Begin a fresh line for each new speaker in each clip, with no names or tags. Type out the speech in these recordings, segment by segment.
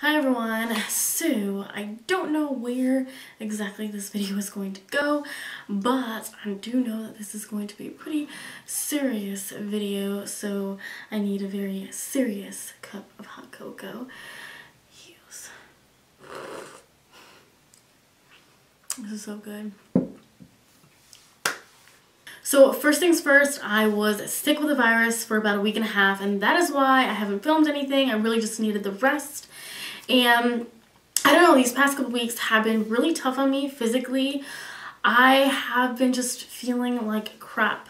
Hi everyone, so I don't know where exactly this video is going to go, but I do know that this is going to be a pretty serious video, so I need a very serious cup of hot cocoa. Yes. This is so good. So first things first, I was sick with the virus for about a week and a half, and that is why I haven't filmed anything. I really just needed the rest. And I don't know, these past couple weeks have been really tough on me physically. I have been just feeling like crap.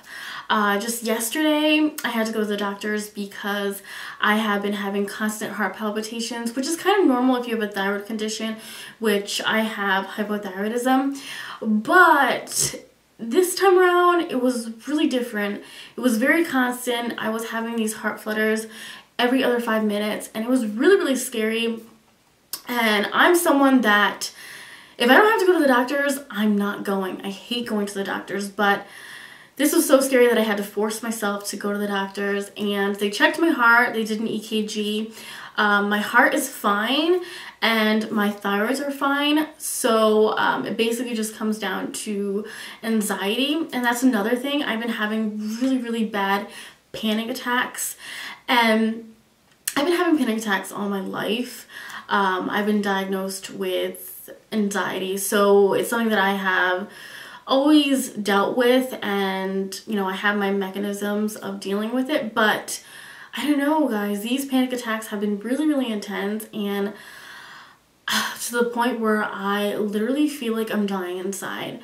Just yesterday, I had to go to the doctors because I have been having constant heart palpitations, which is kind of normal if you have a thyroid condition, which I have hypothyroidism. But this time around, it was really different. It was very constant. I was having these heart flutters every other 5 minutes, and it was really, really scary. And I'm someone that if I don't have to go to the doctors, I'm not going. I hate going to the doctors, but this was so scary that I had to force myself to go to the doctors, and they checked my heart. They did an EKG. My heart is fine and my thyroids are fine. So it basically just comes down to anxiety. And that's another thing. I've been having really, really bad panic attacks, and I've been having panic attacks all my life. I've been diagnosed with anxiety, so it's something that I have always dealt with, and you know, I have my mechanisms of dealing with it. But I don't know, guys, these panic attacks have been really, really intense, and to the point where I literally feel like I'm dying inside.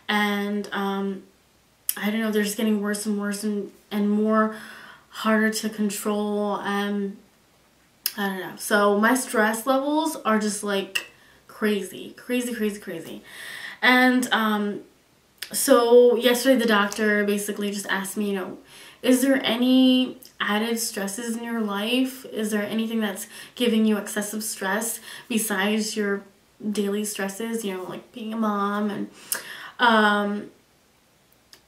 And I don't know, they're just getting worse and worse and more harder to control. I don't know. So my stress levels are just like crazy. And so yesterday the doctor basically just asked me, you know, is there any added stresses in your life? Is there anything that's giving you excessive stress besides your daily stresses, you know, like being a mom?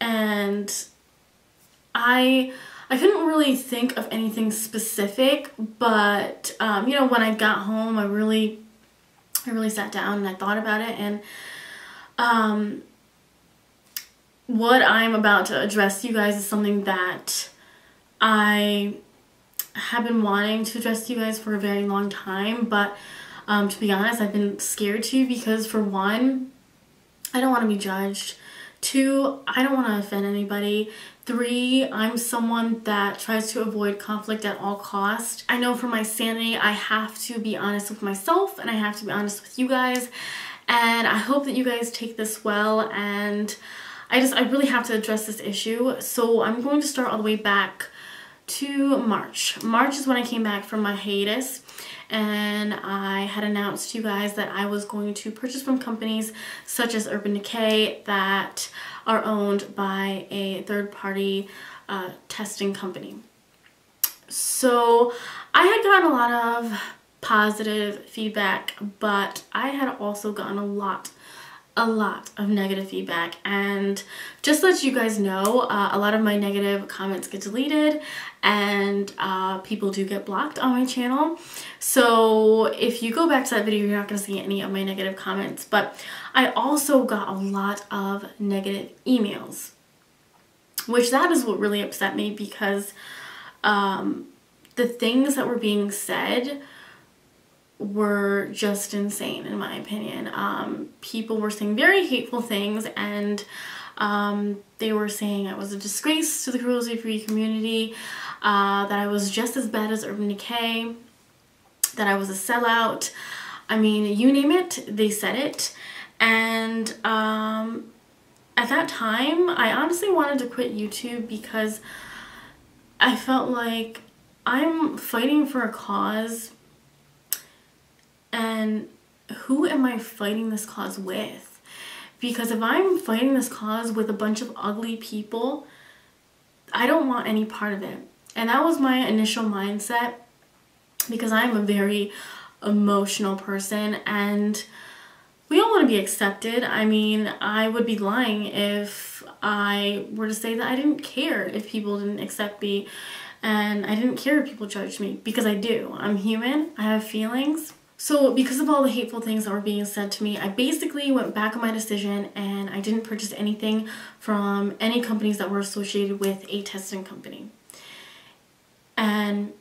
And I couldn't really think of anything specific, but you know, when I got home, I really sat down and I thought about it, and what I'm about to address to you guys is something that I have been wanting to address to you guys for a very long time. But to be honest, I've been scared to, because for one, I don't want to be judged. 2, I don't want to offend anybody. 3, I'm someone that tries to avoid conflict at all costs. I know for my sanity, I have to be honest with myself, and I have to be honest with you guys. And I hope that you guys take this well, and I really have to address this issue. So I'm going to start all the way back to March. March is when I came back from my hiatus, and I had announced to you guys that I was going to purchase from companies such as Urban Decay that are owned by a third-party testing company. So I had gotten a lot of positive feedback, but I had also gotten a lot of negative feedback. And just to let you guys know, a lot of my negative comments get deleted, and people do get blocked on my channel. So if you go back to that video, you're not going to see any of my negative comments. But I also got a lot of negative emails, which that is what really upset me, because the things that were being said were just insane, in my opinion. People were saying very hateful things, and they were saying I was a disgrace to the cruelty-free community, that I was just as bad as Urban Decay, that I was a sellout. I mean, you name it, they said it. And at that time, I honestly wanted to quit YouTube, because I felt like I'm fighting for a cause, and who am I fighting this cause with? Because if I'm fighting this cause with a bunch of ugly people, I don't want any part of it. And that was my initial mindset, because I'm a very emotional person, and we all want to be accepted. I mean, I would be lying if I were to say that I didn't care if people didn't accept me, and I didn't care if people judged me, because I do. I'm human, I have feelings. So because of all the hateful things that were being said to me, I basically went back on my decision and I didn't purchase anything from any companies that were associated with a testing company. And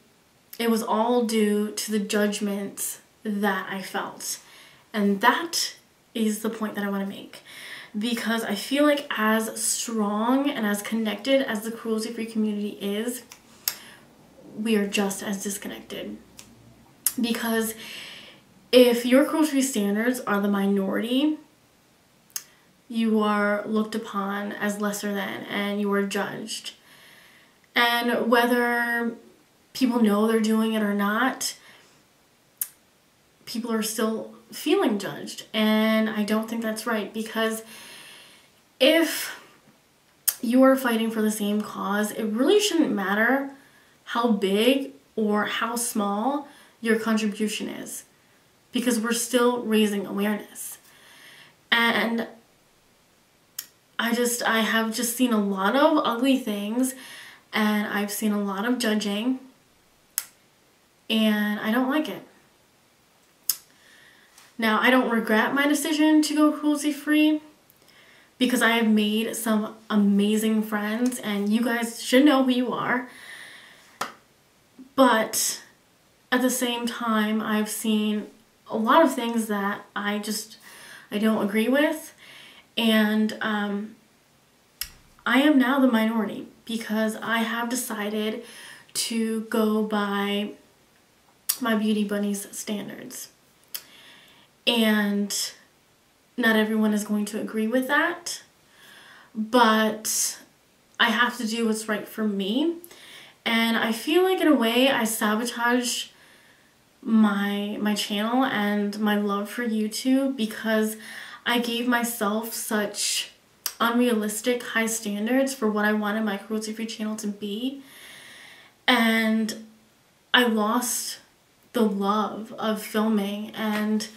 it was all due to the judgment that I felt. And that is the point that I want to make. Because I feel like as strong and as connected as the cruelty-free community is, we are just as disconnected. Because if your cruelty-free standards are the minority, you are looked upon as lesser than and you are judged. And whether people know they're doing it or not, people are still feeling judged. And I don't think that's right, because if you are fighting for the same cause, it really shouldn't matter how big or how small your contribution is, because we're still raising awareness. And I have just seen a lot of ugly things, and I've seen a lot of judging, and I don't like it. Now, I don't regret my decision to go cruelty-free, because I have made some amazing friends, and you guys should know who you are. But at the same time, I've seen a lot of things that I don't agree with, and I am now the minority, because I have decided to go by my beauty bunny's standards. And not everyone is going to agree with that, but I have to do what's right for me. And I feel like in a way I sabotage my channel and my love for YouTube, because I gave myself such unrealistic high standards for what I wanted my cruelty-free channel to be, and I lost the love of filming. And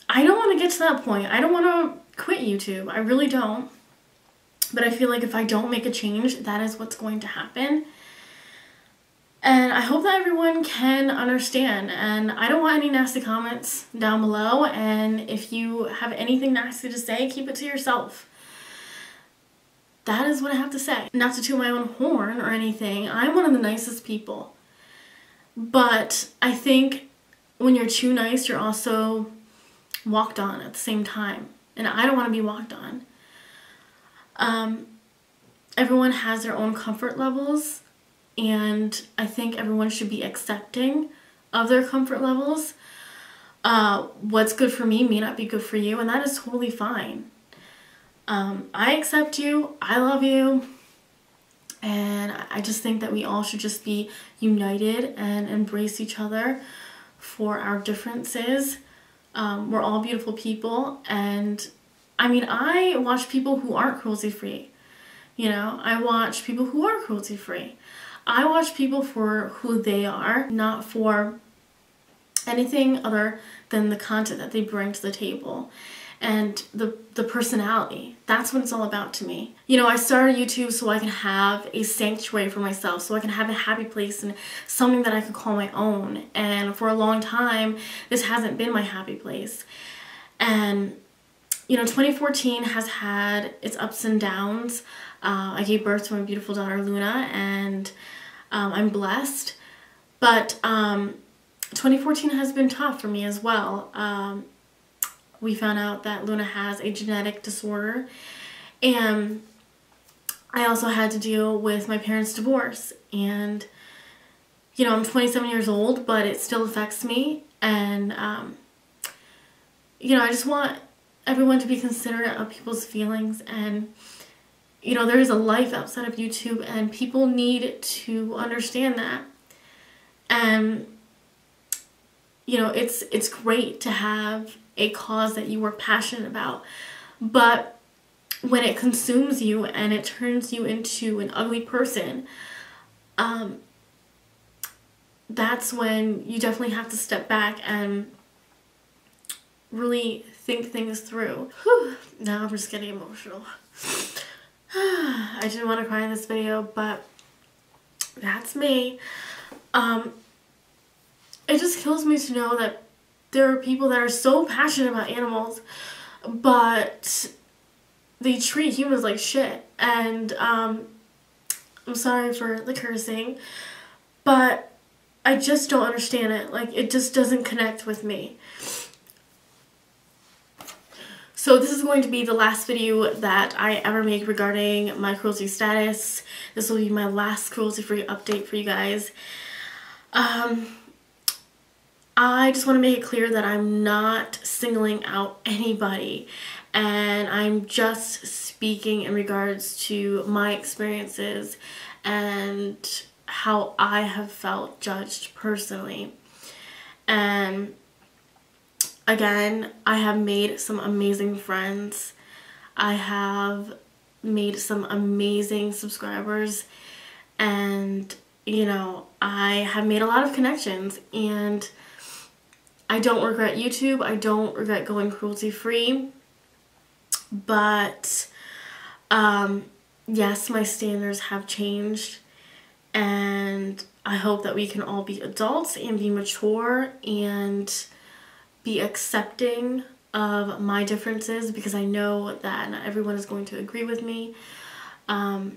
I don't want to get to that point. I don't want to quit YouTube. I really don't. But I feel like if I don't make a change, that is what's going to happen. And I hope that everyone can understand. And I don't want any nasty comments down below. And if you have anything nasty to say, keep it to yourself. That is what I have to say. Not to toot my own horn or anything. I'm one of the nicest people. But I think when you're too nice, you're also walked on at the same time. And I don't want to be walked on. Everyone has their own comfort levels. And I think everyone should be accepting of their comfort levels. What's good for me may not be good for you, and that is totally fine. I accept you, I love you, and I just think that we all should just be united and embrace each other for our differences. We're all beautiful people, and I mean, I watch people who aren't cruelty-free. You know, I watch people who are cruelty-free. I watch people for who they are, not for anything other than the content that they bring to the table and the personality. That's what it's all about to me. You know, I started YouTube so I can have a sanctuary for myself, so I can have a happy place and something that I could call my own. And for a long time, this hasn't been my happy place. And, you know, 2014 has had its ups and downs. I gave birth to my beautiful daughter, Luna, and I'm blessed. But 2014 has been tough for me as well. We found out that Luna has a genetic disorder, and I also had to deal with my parents' divorce. And, you know, I'm 27 years old, but it still affects me. And, you know, I just want everyone to be considerate of people's feelings. And, you know, there is a life outside of YouTube, and people need to understand that. And, you know, it's great to have a cause that you are passionate about, but when it consumes you and it turns you into an ugly person, that's when you definitely have to step back and really think things through. Whew. Now I'm just getting emotional. I didn't want to cry in this video, but that's me. It just kills me to know that there are people that are so passionate about animals, but they treat humans like shit. And I'm sorry for the cursing, but I just don't understand it. Like, it just doesn't connect with me. So this is going to be the last video that I ever make regarding my cruelty status. This will be my last cruelty-free update for you guys. I just want to make it clear that I'm not singling out anybody, and I'm just speaking in regards to my experiences and how I have felt judged personally. And again, I have made some amazing friends. I have made some amazing subscribers, and you know, I have made a lot of connections, and I don't regret YouTube. I don't regret going cruelty free, but yes, my standards have changed, and I hope that we can all be adults and be mature and be accepting of my differences, because I know that not everyone is going to agree with me. I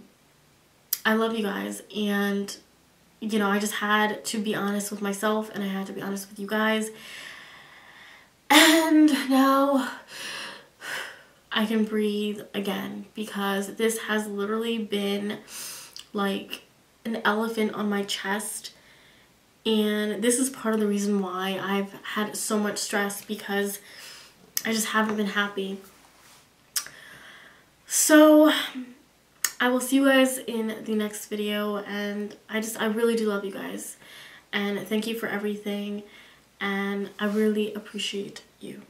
love you guys, and you know, I just had to be honest with myself, and I had to be honest with you guys. And now I can breathe again, because this has literally been like an elephant on my chest. And this is part of the reason why I've had so much stress, because I just haven't been happy. So I will see you guys in the next video, and I really do love you guys, and thank you for everything, and I really appreciate you.